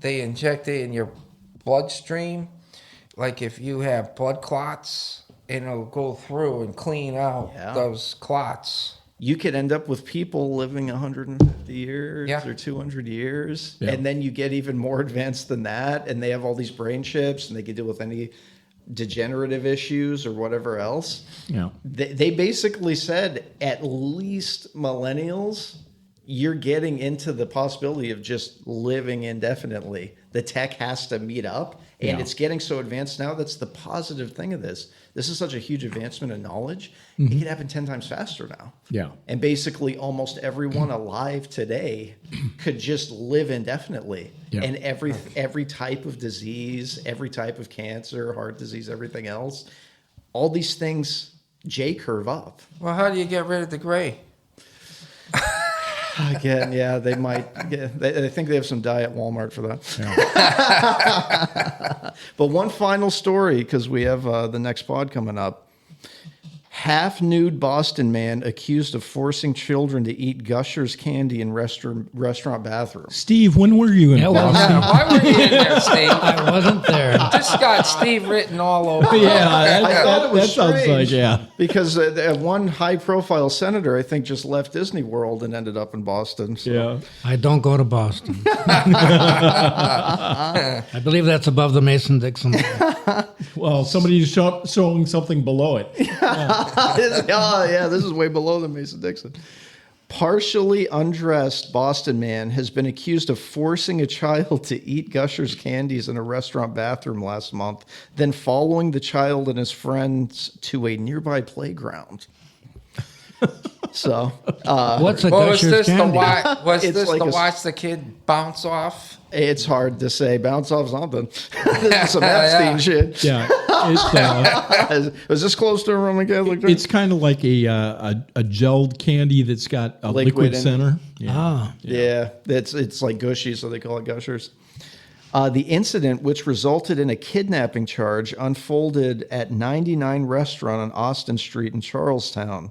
They inject it in your bloodstream. Like if you have blood clots, and it'll go through and clean out those clots. You could end up with people living 150 years Yeah. or 200 years. Yeah. And then you get even more advanced than that. And they have all these brain chips, and they can deal with any degenerative issues or whatever else. Yeah. They basically said at least millennials, you're getting into the possibility of just living indefinitely. The tech has to meet up, and Yeah. it's getting so advanced now. That's the positive thing of this. This is such a huge advancement in knowledge. It can happen 10 times faster now. Yeah. And basically almost everyone alive today could just live indefinitely. Yeah. And every type of disease, every type of cancer, heart disease, everything else, all these things J-curve up. Well, how do you get rid of the gray? Again, yeah, they might. Yeah, I think they have some dye at Walmart for that. But one final story, because we have the next pod coming up. Half-nude Boston man accused of forcing children to eat Gushers candy in restaurant bathroom. Steve, when were you in Yeah, well, Boston? Why were you in there, Steve? I wasn't there. This got Steve written all over. Yeah, I thought it was that sounds strange. like, yeah. Because one high-profile senator, I think, just left Disney World and ended up in Boston. So. Yeah. I don't go to Boston. I believe that's above the Mason-Dixon line. Well, somebody's showing something below it. Oh, yeah, this is way below the Mason-Dixon. Partially undressed Boston man has been accused of forcing a child to eat Gushers candies in a restaurant bathroom last month, then following the child and his friends to a nearby playground. So, What's a Well, was Gushers this candy? It's like to a- watch the kid bounce off? it's hard to say. Bounce off something. This is some Epstein shit. Yeah. Was this close to a Roman Catholic church? It's kind of like a gelled candy that's got a Liquid liquid in it. center. Ah, Yeah, it's like gushy, so they call it Gushers. The incident, which resulted in a kidnapping charge, unfolded at 99 Restaurant on Austin Street in Charlestown.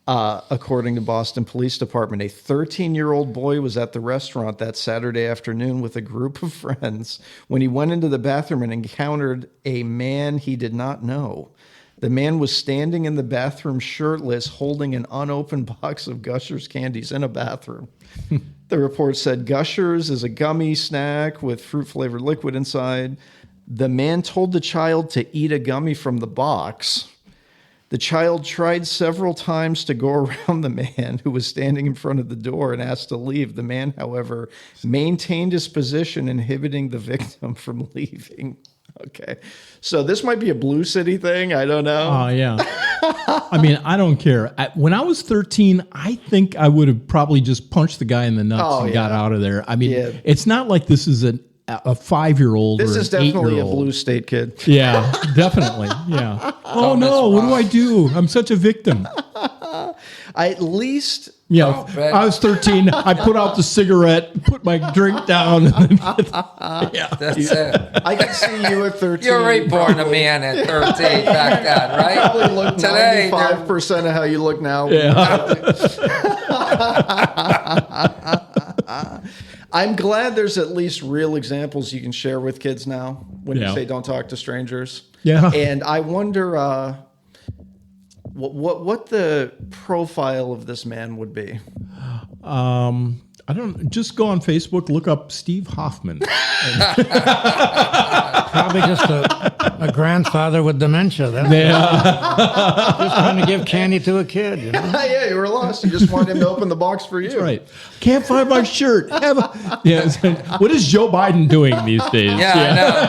According to Boston Police Department, a 13-year-old boy was at the restaurant that Saturday afternoon with a group of friends when he went into the bathroom and encountered a man he did not know. The man was standing in the bathroom shirtless, holding an unopened box of Gushers candies in a bathroom. The report said Gushers is a gummy snack with fruit-flavored liquid inside. The man told the child to eat a gummy from the box. The child tried several times to go around the man who was standing in front of the door and asked to leave. The man, however, maintained his position, inhibiting the victim from leaving. Okay. So this might be a Blue City thing. I don't know. Oh, yeah. I mean, I don't care. When I was 13, I think I would have probably just punched the guy in the nuts and got out of there. I mean, it's not like this is a 5-year-old This or is an definitely a 8-year-old. Blue State kid. Yeah, definitely. Yeah. Oh, no. What do I do? I'm such a victim. I at least... Yeah, Oh, I was 13. I put out the cigarette, put my drink down. And That's it. I can see you at 13. You're already born a man at 13 back then, right? Probably look Today, 95% of how you look now. I'm glad there's at least real examples you can share with kids now when you say don't talk to strangers. Yeah. And I wonder what the profile of this man would be. I don't. Just go on Facebook, look up Steve Hoffman. Probably just a grandfather with dementia. That's just trying to give candy to a kid. You know? Yeah, you were lost. You just wanted him to open the box for you. Right. Can't find my shirt. What is Joe Biden doing these days? I know.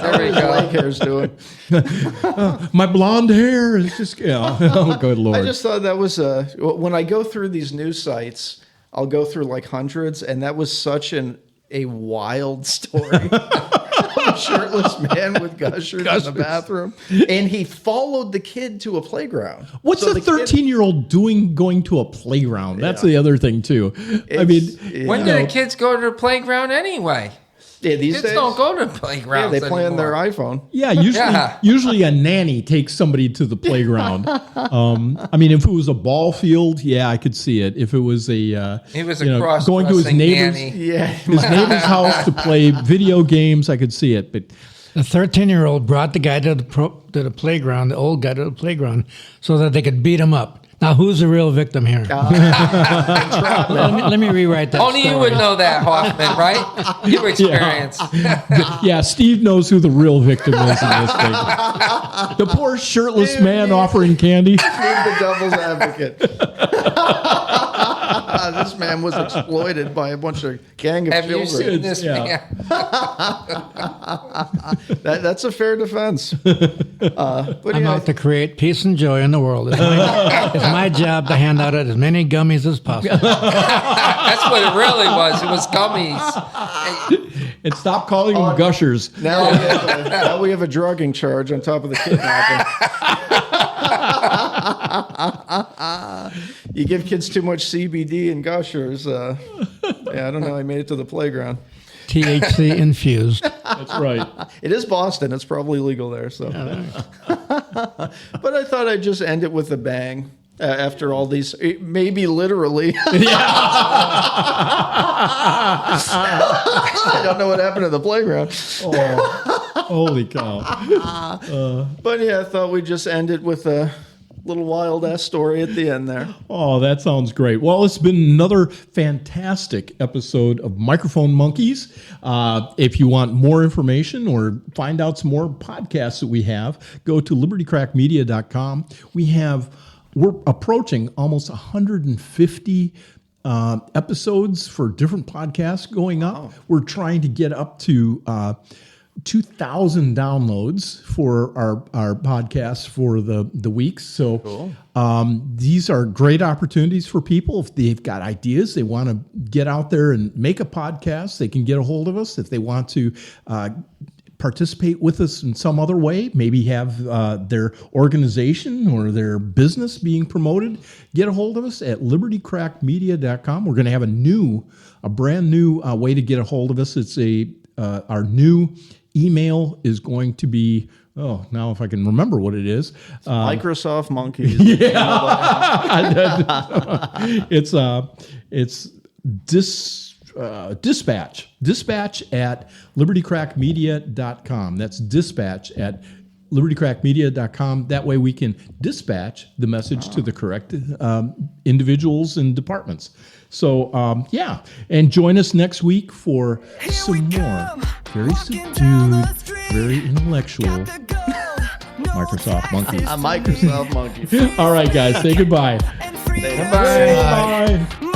There we What go. leg hair's doing. My blonde hair is just. Oh, good Lord. I just thought that was when I go through these news sites, I'll go through like hundreds, and that was such a wild story. A shirtless man with gushers in the bathroom, and he followed the kid to a playground. What's So a the kid- 13-year-old doing going to a playground? That's the other thing, too. I mean, When do the kids go to the playground anyway? Yeah, these Kids days don't go to yeah, playgrounds they play on their anymore. iPhone. yeah, usually a nanny takes somebody to the playground. I mean, if it was a ball field, yeah, I could see it. If it was a He was you a know, going to his cross-dressing neighbor's nanny. Yeah, his neighbor's house to play video games, I could see it. But The 13-year-old brought the guy to the playground, the old guy to the playground, so that they could beat him up. Now, who's the real victim here? Let me rewrite that. Only you story. would know that, Hoffman, right? You experienced. yeah, Steve knows who the real victim is in this thing. The poor shirtless man offering candy. Being the devil's advocate. This man was exploited by a bunch of gang of Have you children. seen this Yeah. man? That's a fair defense. But I'm yeah, out to create peace and joy in the world. It's my job to hand out as many gummies as possible. That's what it really was. It was gummies. And stop calling them gushers. now we have a drugging charge on top of the kidnapping. You give kids too much CBD and gushers. Yeah, I don't know. I made it to the playground. THC infused. That's right. It is Boston. It's probably legal there. So, but I thought I'd just end it with a bang. After all these, maybe literally. I don't know what happened to the playground. Oh, holy cow. But yeah, I thought we'd just end it with a little wild ass story at the end there. Oh, that sounds great. Well, it's been another fantastic episode of Microphone Monkeys. If you want more information or find out some more podcasts that we have, go to libertycrackmedia.com. We're approaching almost 150 episodes for different podcasts going up. Wow. We're trying to get up to 2,000 downloads for our podcasts for the weeks. So cool. These are great opportunities for people. If they've got ideas, they want to get out there and make a podcast, they can get a hold of us. If they want to participate with us in some other way, maybe have their organization or their business being promoted, get a hold of us at libertycrackmedia.com. We're going to have a brand new way to get a hold of us. It's our new email is going to be, now if I can remember what it is. Microsoft Monkeys. It's dispatch at libertycrackmedia.com. That's dispatch at libertycrackmedia.com. That way we can dispatch the message to the correct individuals and departments. So, and join us next week for some more very subdued, very intellectual Microsoft monkey. A Microsoft monkey. All right, guys, say goodbye. Bye. Bye.